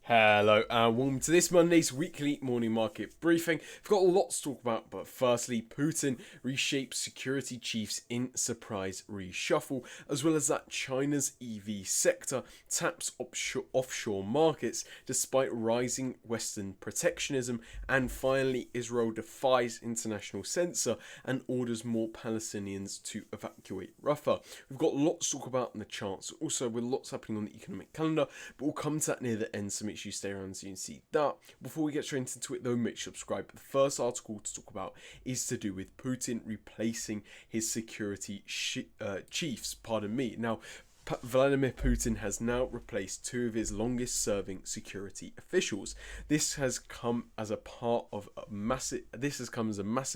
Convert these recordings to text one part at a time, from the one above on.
Hello and welcome to this Monday's weekly morning market briefing. We've got lots to talk about, but firstly, Putin reshapes security chiefs in surprise reshuffle, as well as that China's EV sector taps offshore markets despite rising Western protectionism, and finally, Israel defies international censure and orders more Palestinians to evacuate Rafa. We've got lots to talk about in the charts, also with lots happening on the economic calendar, but we'll come to that near the end, so make sure you stay around so you can see that. Before we get straight into it though, make sure you subscribe. The first article to talk about is to do with Putin replacing his security chiefs. Now, Vladimir Putin has now replaced two of his longest serving security officials. This has come as a massive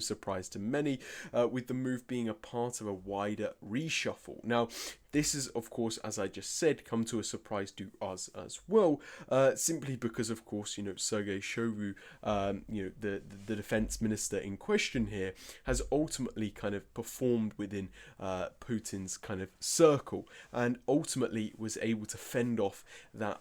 surprise to many, with the move being a part of a wider reshuffle. Now, this is, of course, as I just said, come to a surprise to us as well, simply because, of course, Sergei Shoigu, the defense minister in question here, has ultimately kind of performed within Putin's kind of circle, and ultimately was able to fend off that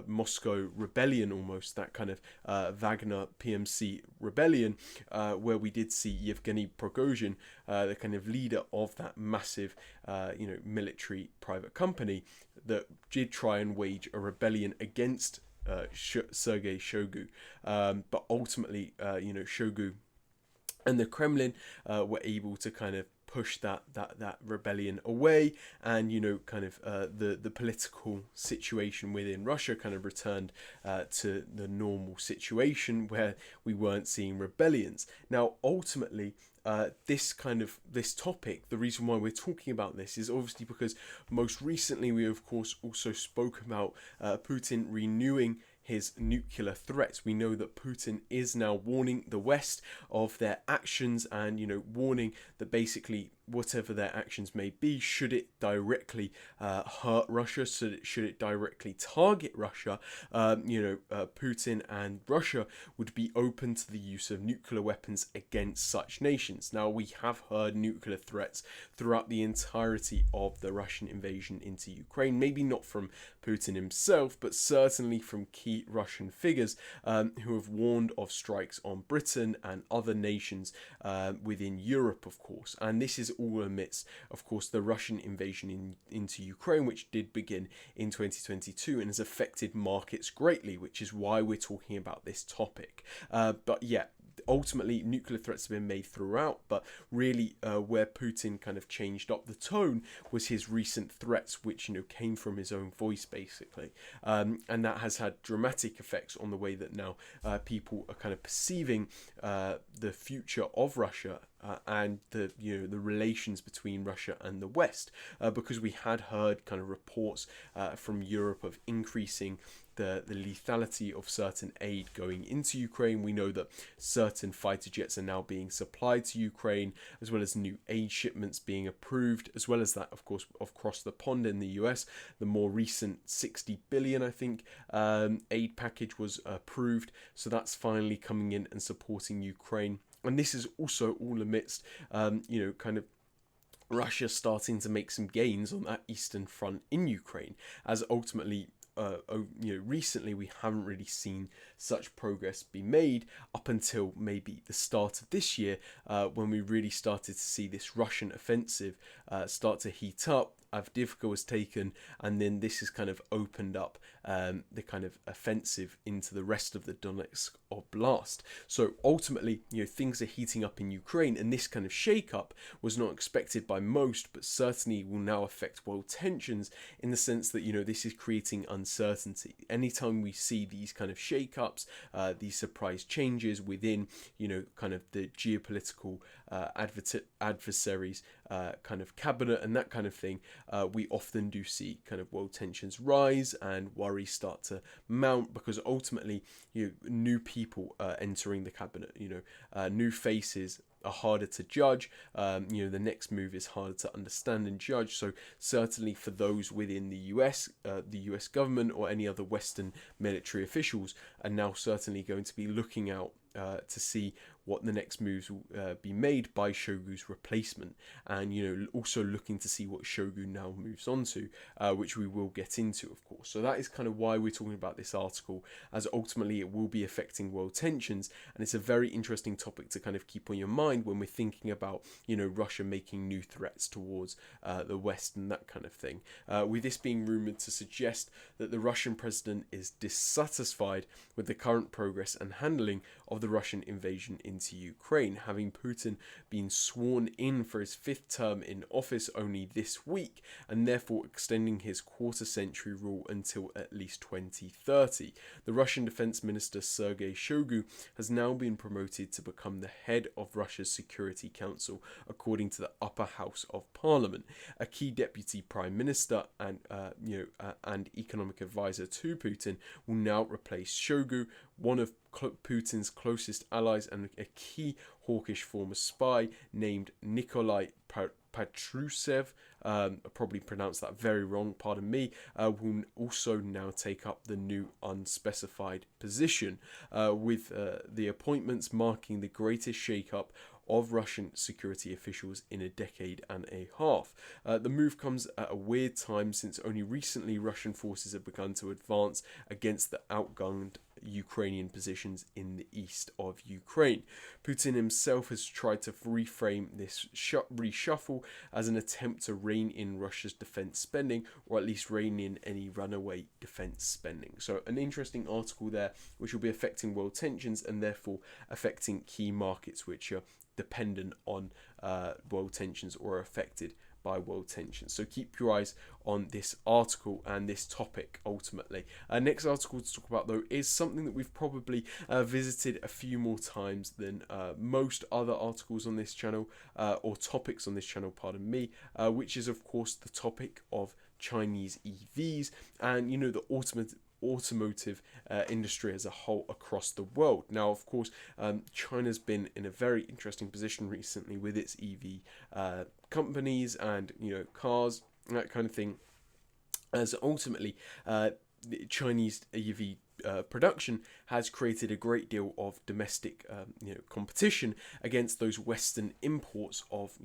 Moscow rebellion, almost that kind of Wagner PMC rebellion, where we did see Yevgeny Prigozhin, the kind of leader of that massive military private company, that did try and wage a rebellion against Sergei Shoigu, but ultimately Shoigu and the Kremlin were able to kind of push that rebellion away, and the political situation within Russia kind of returned to the normal situation where we weren't seeing rebellions. Now, ultimately, this topic, the reason why we're talking about this is obviously because most recently we of course also spoke about Putin renewing his nuclear threats. We know that Putin is now warning the West of their actions, and warning that basically whatever their actions may be, should it directly hurt Russia, should it directly target Russia, Putin and Russia would be open to the use of nuclear weapons against such nations. Now, we have heard nuclear threats throughout the entirety of the Russian invasion into Ukraine, maybe not from Putin himself, but certainly from key Russian figures who have warned of strikes on Britain and other nations within Europe, of course. And this is all amidst, of course, the Russian invasion into Ukraine, which did begin in 2022 and has affected markets greatly, which is why we're talking about this topic. But yeah, ultimately nuclear threats have been made throughout, but really where Putin kind of changed up the tone was his recent threats, which came from his own voice basically, and that has had dramatic effects on the way that now people are kind of perceiving the future of Russia and the relations between Russia and the West, because we had heard kind of reports from Europe of increasing the lethality of certain aid going into Ukraine. We know that certain fighter jets are now being supplied to Ukraine, as well as new aid shipments being approved, as well as that, of course, across the pond in the US, the more recent 60 billion, I think, aid package was approved. So that's finally coming in and supporting Ukraine. And this is also all amidst, kind of Russia starting to make some gains on that eastern front in Ukraine, as ultimately recently we haven't really seen such progress be made up until maybe the start of this year, when we really started to see this Russian offensive start to heat up. Avdiivka was taken, and then this has kind of opened up the kind of offensive into the rest of the Donetsk Oblast. So ultimately, things are heating up in Ukraine, and this kind of shake-up was not expected by most, but certainly will now affect world tensions in the sense that, this is creating uncertainty. Anytime we see these kind of shake-ups, these surprise changes within, kind of the geopolitical adversaries kind of cabinet and that kind of thing, we often do see kind of world tensions rise and worries start to mount, because ultimately new people entering the cabinet, new faces are harder to judge. The next move is harder to understand and judge. So certainly for those within the US government or any other Western military officials are now certainly going to be looking out to see what the next moves will be made by Shogu's replacement, and also looking to see what Shogu now moves on to, which we will get into, of course. So that is kind of why we're talking about this article, as ultimately it will be affecting world tensions, and it's a very interesting topic to kind of keep on your mind when we're thinking about Russia making new threats towards the West and that kind of thing. With this being rumored to suggest that the Russian president is dissatisfied with the current progress and handling of the Russian invasion into Ukraine, having Putin been sworn in for his 5th term in office only this week, and therefore extending his quarter-century rule until at least 2030. The Russian Defense Minister Sergei Shoigu has now been promoted to become the head of Russia's Security Council, according to the upper house of Parliament. A key deputy prime minister and economic advisor to Putin will now replace Shoigu, one of Putin's closest allies and a key hawkish former spy named Nikolai Patrushev, probably pronounced that very wrong, pardon me, will also now take up the new unspecified position, with the appointments marking the greatest shake-up of Russian security officials in a decade and a half. The move comes at a weird time, since only recently Russian forces have begun to advance against the outgunned Ukrainian positions in the east of Ukraine. Putin himself has tried to reframe this reshuffle as an attempt to rein in Russia's defense spending, or at least rein in any runaway defense spending. So an interesting article there, which will be affecting world tensions and therefore affecting key markets which are dependent on world tensions or are affected by world tensions. So keep your eyes on this article and this topic ultimately. Next article to talk about, though, is something that we've probably visited a few more times than most other articles on this channel, or topics on this channel, pardon me, which is of course the topic of Chinese EVs and the automotive industry as a whole across the world. Now, of course, China's been in a very interesting position recently with its EV companies and cars, that kind of thing, as ultimately Chinese EV production has created a great deal of domestic competition against those Western imports of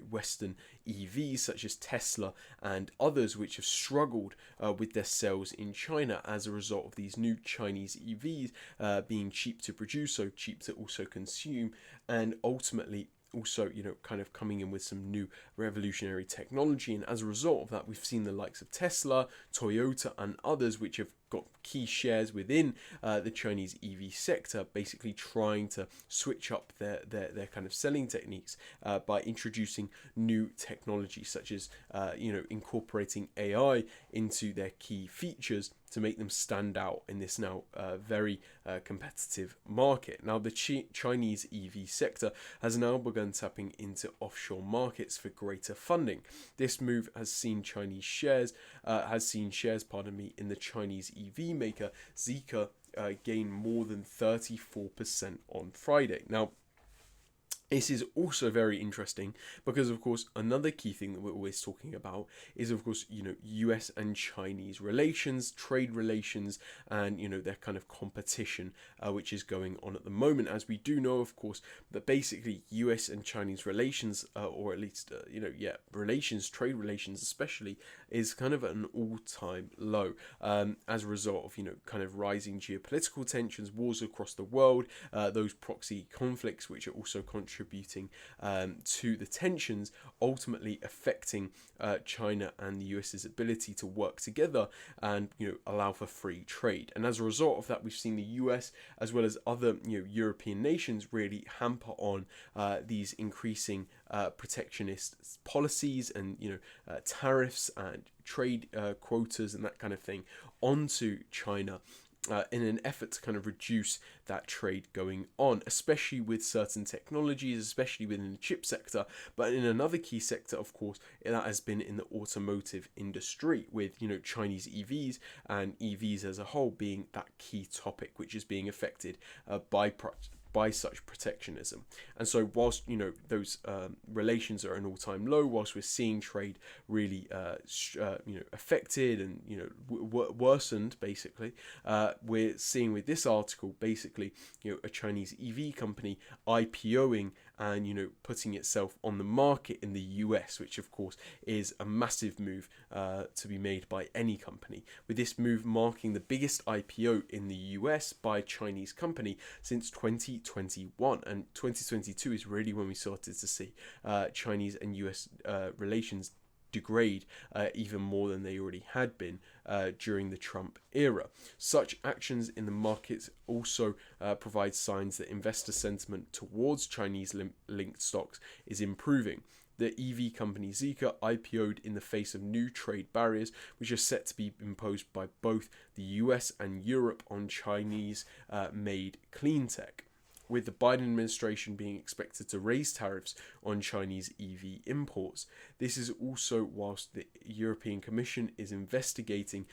Western EVs such as Tesla and others, which have struggled with their sales in China as a result of these new Chinese EVs being cheap to produce, so cheap to also consume, and ultimately also kind of coming in with some new revolutionary technology. And as a result of that, we've seen the likes of Tesla, Toyota and others which have got key shares within the Chinese EV sector, basically trying to switch up their kind of selling techniques by introducing new technology such as incorporating AI into their key features to make them stand out in this now very competitive market. Now, the Chinese EV sector has now begun tapping into offshore markets for greater funding. This move has seen shares in the Chinese EV maker Zeekr gain more than 34% on Friday. Now, this is also very interesting because, of course, another key thing that we're always talking about is, of course, US and Chinese relations, trade relations, and, their kind of competition, which is going on at the moment. As we do know, of course, that basically US and Chinese relations, or at least, trade relations especially, is kind of at an all-time low as a result of, kind of rising geopolitical tensions, wars across the world, those proxy conflicts, which are also contributing to the tensions, ultimately affecting China and the US's ability to work together and allow for free trade. And as a result of that, we've seen the US as well as other European nations really hamper on these increasing protectionist policies and tariffs and trade quotas and that kind of thing onto China, in an effort to kind of reduce that trade going on, especially with certain technologies, especially within the chip sector. But in another key sector, of course, that has been in the automotive industry, with Chinese EVs and EVs as a whole being that key topic, which is being affected by by such protectionism. And so whilst, those relations are at an all-time low, whilst we're seeing trade really, affected and, worsened, basically, we're seeing with this article, basically, a Chinese EV company IPOing and, putting itself on the market in the US, which of course is a massive move to be made by any company, with this move marking the biggest IPO in the US by a Chinese company since 2021. And 2022 is really when we started to see Chinese and US relations degrade even more than they already had been during the Trump era. Such actions in the markets also provide signs that investor sentiment towards Chinese-linked stocks is improving. The EV company Zeekr IPO'd in the face of new trade barriers, which are set to be imposed by both the US and Europe on Chinese-made clean tech, with the Biden administration being expected to raise tariffs on Chinese EV imports. This is also whilst the European Commission is investigating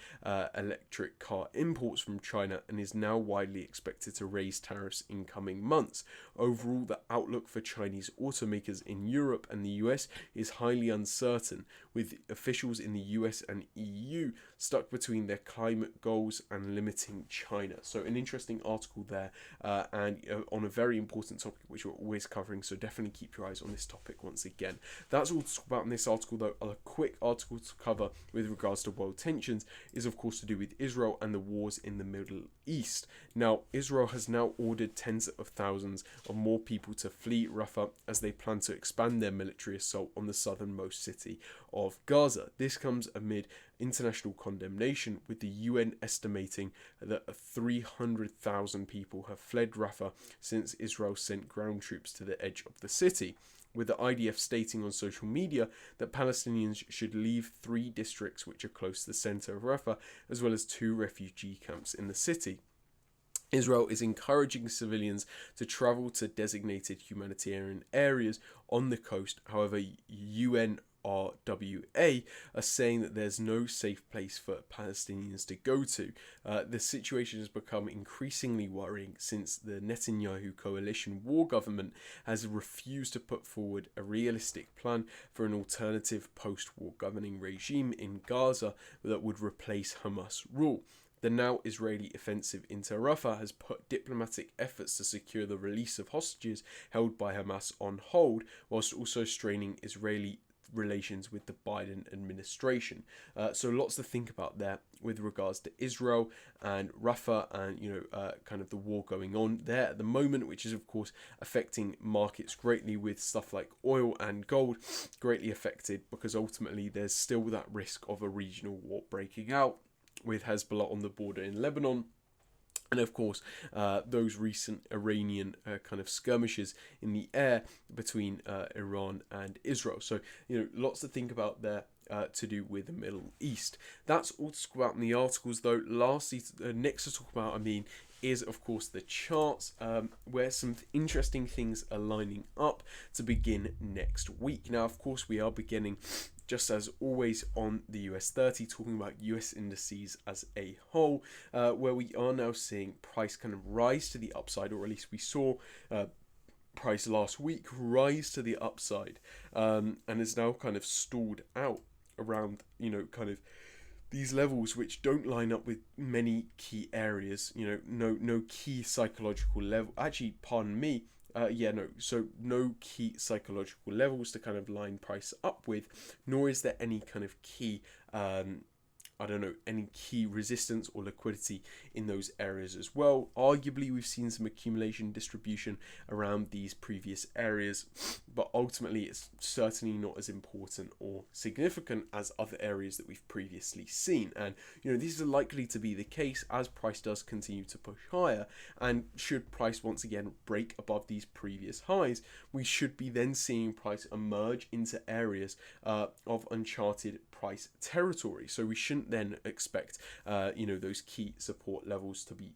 electric car imports from China and is now widely expected to raise tariffs in coming months. Overall, the outlook for Chinese automakers in Europe and the US is highly uncertain, with officials in the US and EU stuck between their climate goals and limiting China. So an interesting article there, and on a very important topic which we're always covering, so definitely keep your eyes on this topic once again. That's all to talk about in this article, though. A quick article to cover with regards to world tensions is of course to do with Israel and the wars in the Middle East. Now, Israel has now ordered tens of thousands of more people to flee Rafa as they plan to expand their military assault on the southernmost city of Gaza. This comes amid international condemnation, with the UN estimating that 300,000 people have fled Rafah since Israel sent ground troops to the edge of the city, with the IDF stating on social media that Palestinians should leave 3 districts which are close to the centre of Rafah, as well as 2 refugee camps in the city. Israel is encouraging civilians to travel to designated humanitarian areas on the coast. However, UNRWA are saying that there's no safe place for Palestinians to go to. The situation has become increasingly worrying since the Netanyahu coalition war government has refused to put forward a realistic plan for an alternative post-war governing regime in Gaza that would replace Hamas rule. The now Israeli offensive into Rafah has put diplomatic efforts to secure the release of hostages held by Hamas on hold, whilst also straining Israeli relations with the Biden administration. So lots to think about there with regards to Israel and Rafah and, kind of the war going on there at the moment, which is of course affecting markets greatly, with stuff like oil and gold greatly affected, because ultimately there's still that risk of a regional war breaking out, with Hezbollah on the border in Lebanon, and of course those recent Iranian kind of skirmishes in the air between Iran and Israel. So lots to think about there to do with the Middle East. That's all to talk about in the articles, though. Lastly, next to talk about, is of course the charts, where some interesting things are lining up to begin next week. Now, of course, we are beginning, just as always, on the US 30, talking about US indices as a whole, where we are now seeing price kind of rise to the upside, or at least we saw price last week rise to the upside, and is now kind of stalled out around, kind of these levels, which don't line up with many key areas, no key psychological level. Actually, pardon me. So no key psychological levels to kind of line price up with, nor is there any kind of key, any key resistance or liquidity in those areas as well. Arguably, we've seen some accumulation distribution around these previous areas, but ultimately it's certainly not as important or significant as other areas that we've previously seen. And, these are likely to be the case as price does continue to push higher. And should price once again break above these previous highs, we should be then seeing price emerge into areas of uncharted price territory. So we shouldn't then expect, those key support levels to be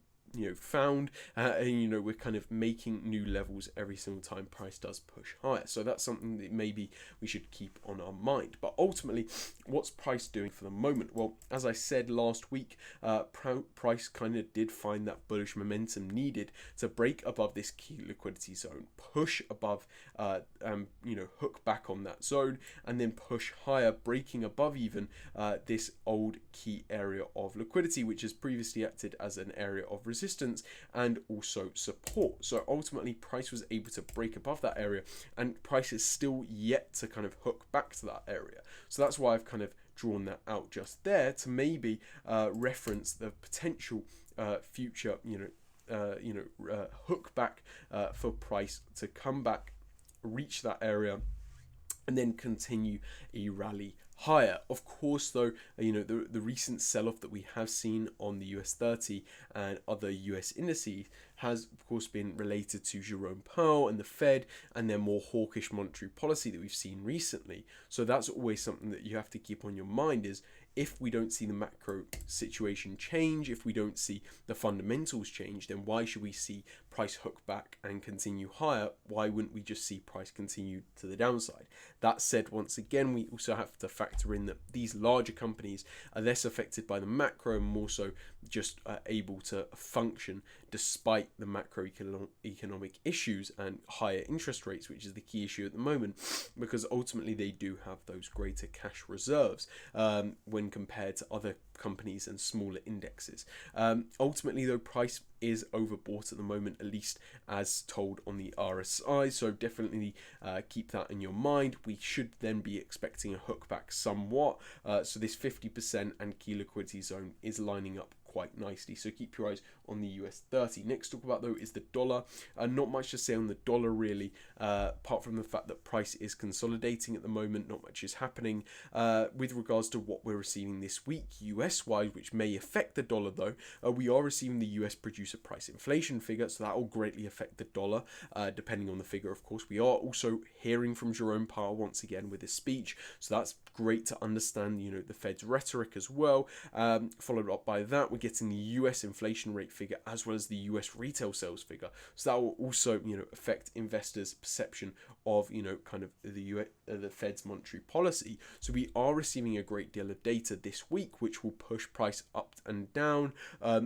found, and we're kind of making new levels every single time price does push higher. So that's something that maybe we should keep on our mind. But ultimately, what's price doing for the moment? Well, as I said last week, price kind of did find that bullish momentum needed to break above this key liquidity zone, push above, hook back on that zone, and then push higher, breaking above even this old key area of liquidity, which has previously acted as an area of resistance and also support. So ultimately, price was able to break above that area, and price is still yet to kind of hook back to that area. So that's why I've kind of drawn that out just there to maybe reference the potential future, hook back for price to come back, reach that area, and then continue a rally higher. Of course, though, the recent sell-off that we have seen on the US 30 and other US indices has, of course, been related to Jerome Powell and the Fed and their more hawkish monetary policy that we've seen recently. So that's always something that you have to keep on your mind, is if we don't see the macro situation change, if we don't see the fundamentals change, then why should we see price hook back and continue higher? Why wouldn't we just see price continue to the downside? That said, once again, we also have to factor in that these larger companies are less affected by the macro and more so just able to function despite the macroeconomic issues and higher interest rates, which is the key issue at the moment, because ultimately they do have those greater cash reserves when compared to other companies and smaller indexes. Ultimately, though, price is overbought at the moment, at least as told on the RSI, so definitely keep that in your mind. We should then be expecting a hook back somewhat, so this 50% and key liquidity zone is lining up quite nicely, so keep your eyes on the US 30. Next to talk about, though, is the dollar. Not much to say on the dollar really, apart from the fact that price is consolidating at the moment. Not much is happening with regards to what we're receiving this week US wise, which may affect the dollar, though. We are receiving the US producer price inflation figure, so that will greatly affect the dollar depending on the figure. Of course, we are also hearing from Jerome Powell once again with his speech, so that's great to understand the Fed's rhetoric as well. Followed up by that, we're getting the US inflation rate figure as well as the US retail sales figure, so that will also affect investors' perception of kind of the Fed's monetary policy. So we are receiving a great deal of data this week which will push price up and down,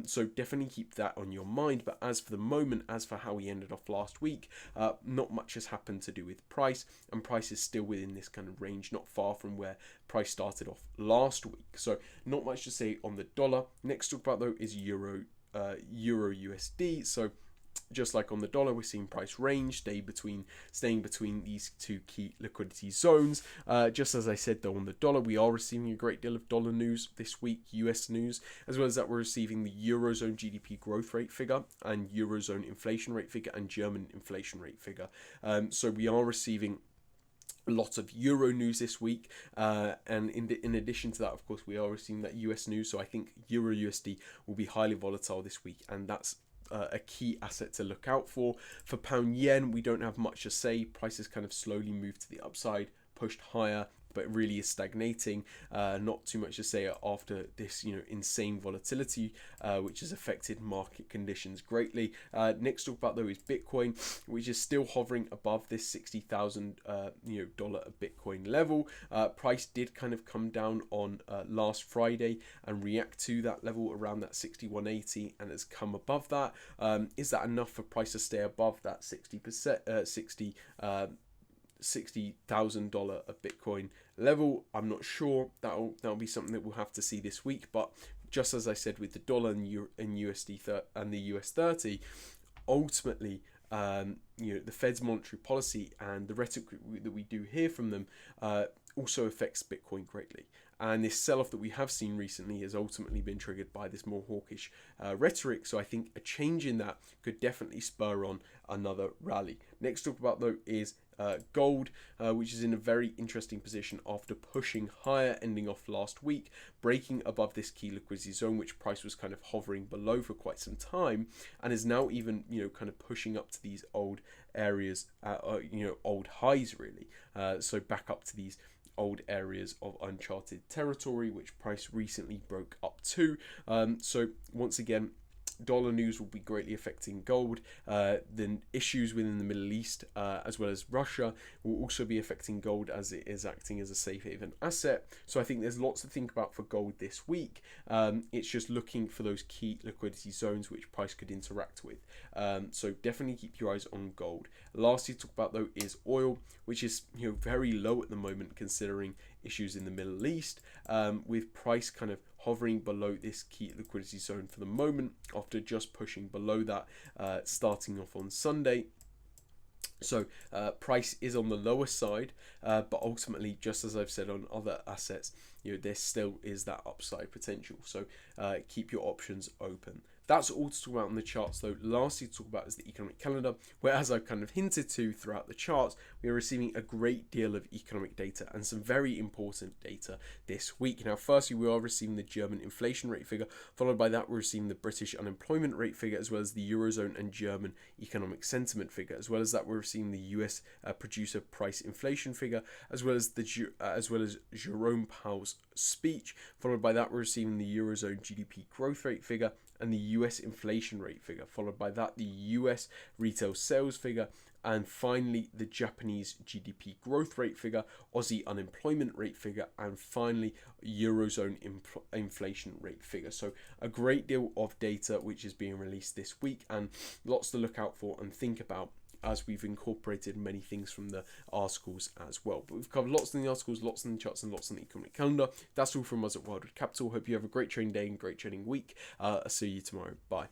so definitely keep that on your mind. But as for the moment, as for how we ended off last week, not much has happened to do with price, and price is still within this kind of range, not far from where price started off last week. So not much to say on the dollar. Next to talk about, though, is euro USD. So just like on the dollar, we're seeing price range staying between these two key liquidity zones. Just as I said, though, on the dollar, we are receiving a great deal of dollar news this week, US news, as well as that we're receiving the Eurozone GDP growth rate figure and Eurozone inflation rate figure and German inflation rate figure. So we are receiving lots of euro news this week, and in addition to that, of course, we are receiving that US news. So I think euro USD will be highly volatile this week, and that's a key asset to look out for. For pound yen, we don't have much to say. Prices kind of slowly moved to the upside, pushed higher, but it really is stagnating. Not too much to say after this insane volatility which has affected market conditions greatly. Next to talk about, though, is Bitcoin, which is still hovering above this $60,000 dollar a Bitcoin level. Price did kind of come down on last Friday and react to that level around that 61.80 and has come above that. Is that enough for price to stay above that $60,000 a Bitcoin level? I'm not sure. That'll be something that we'll have to see this week. But just as I said with the dollar and USD and the US 30, ultimately, the Fed's monetary policy and the rhetoric that we do hear from them also affects Bitcoin greatly. And this sell-off that we have seen recently has ultimately been triggered by this more hawkish rhetoric. So I think a change in that could definitely spur on another rally. Next to talk about, though, is gold, which is in a very interesting position after pushing higher, ending off last week, breaking above this key liquidity zone, which price was kind of hovering below for quite some time, and is now even kind of pushing up to these old areas, old highs really. So back up to these old areas of uncharted territory, which price recently broke up to. So once again, dollar news will be greatly affecting gold. Then issues within the Middle East, as well as Russia, will also be affecting gold, as it is acting as a safe haven asset. So I think there's lots to think about for gold this week. It's just looking for those key liquidity zones which price could interact with. So definitely keep your eyes on gold. Lastly, to talk about though is oil, which is very low at the moment considering issues in the Middle East, with price kind of hovering below this key liquidity zone for the moment after just pushing below that starting off on Sunday. So price is on the lower side, but ultimately, just as I've said on other assets, there still is that upside potential. So keep your options open. That's all to talk about on the charts, though. Lastly to talk about is the economic calendar, where, as I've kind of hinted to throughout the charts, we are receiving a great deal of economic data and some very important data this week. Now, firstly, we are receiving the German inflation rate figure. Followed by that, we're receiving the British unemployment rate figure, as well as the Eurozone and German economic sentiment figure. As well as that, we're receiving the US producer price inflation figure, as well as Jerome Powell's speech. Followed by that, we're receiving the Eurozone GDP growth rate figure and the US inflation rate figure. Followed by that, the US retail sales figure, and finally the Japanese GDP growth rate figure, Aussie unemployment rate figure, and finally Eurozone inflation rate figure. So a great deal of data which is being released this week, and lots to look out for and think about, as we've incorporated many things from the articles as well. But we've covered lots in the articles, lots in the charts, and lots in the economic calendar. That's all from us at Wildwood Capital. Hope you have a great trading day and great trading week. I'll see you tomorrow. Bye.